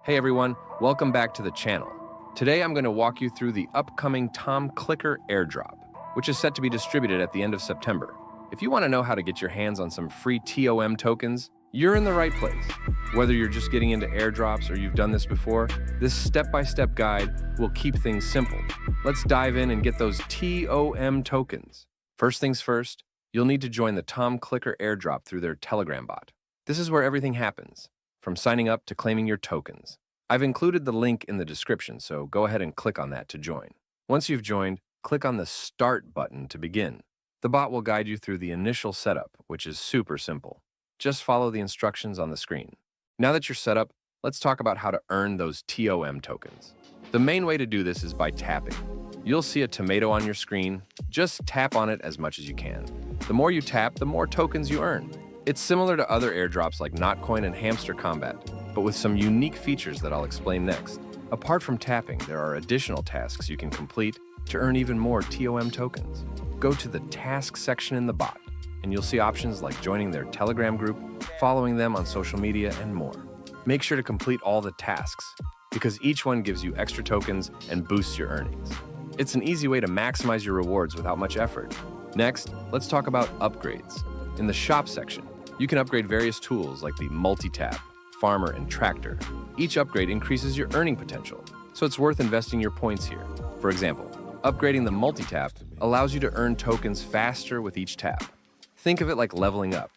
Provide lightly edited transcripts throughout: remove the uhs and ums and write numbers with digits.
Hey everyone, welcome back to the channel. Today I'm going to walk you through the upcoming Tom Clicker Airdrop, which is set to be distributed at the end of September. If you want to know how to get your hands on some free TOM tokens, you're in the right place. Whether you're just getting into airdrops or you've done this before, this step-by-step guide will keep things simple. Let's dive in and get those TOM tokens. First things first, you'll need to join the Tom Clicker Airdrop through their Telegram bot. This is where everything happens, from signing up to claiming your tokens. I've included the link in the description, so go ahead and click on that to join. Once you've joined, click on the Start button to begin. The bot will guide you through the initial setup, which is super simple. Just follow the instructions on the screen. Now that you're set up, let's talk about how to earn those TOM tokens. The main way to do this is by tapping. You'll see a tomato on your screen. Just tap on it as much as you can. The more you tap, the more tokens you earn. It's similar to other airdrops like Notcoin and Hamster Combat, but with some unique features that I'll explain next. Apart from tapping, there are additional tasks you can complete to earn even more TOM tokens. Go to the task section in the bot, and you'll see options like joining their Telegram group, following them on social media, and more. Make sure to complete all the tasks, because each one gives you extra tokens and boosts your earnings. It's an easy way to maximize your rewards without much effort. Next, let's talk about upgrades. In the shop section, you can upgrade various tools like the multi-tap, farmer, and tractor. Each upgrade increases your earning potential, so it's worth investing your points here. For example, upgrading the multi-tap allows you to earn tokens faster with each tap. Think of it like leveling up.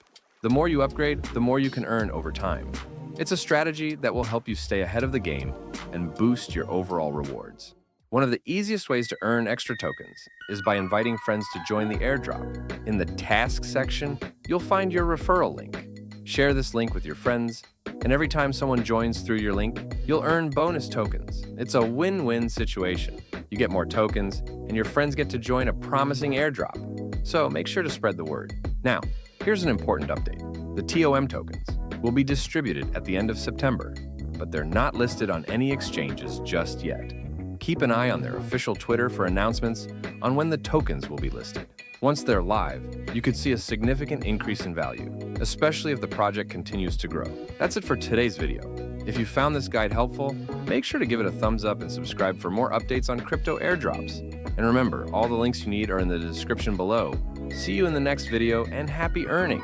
The more you upgrade, the more you can earn over time. It's a strategy that will help you stay ahead of the game and boost your overall rewards. One of the easiest ways to earn extra tokens is by inviting friends to join the airdrop. In the tasks section, you'll find your referral link. Share this link with your friends, and every time someone joins through your link, you'll earn bonus tokens. It's a win-win situation. You get more tokens, and your friends get to join a promising airdrop. So make sure to spread the word. Now, here's an important update. The TOM tokens will be distributed at the end of September, but they're not listed on any exchanges just yet. Keep an eye on their official Twitter for announcements on when the tokens will be listed. Once they're live, you could see a significant increase in value, especially if the project continues to grow. That's it for today's video. If you found this guide helpful, make sure to give it a thumbs up and subscribe for more updates on crypto airdrops. And remember, all the links you need are in the description below. See you in the next video, and happy earning!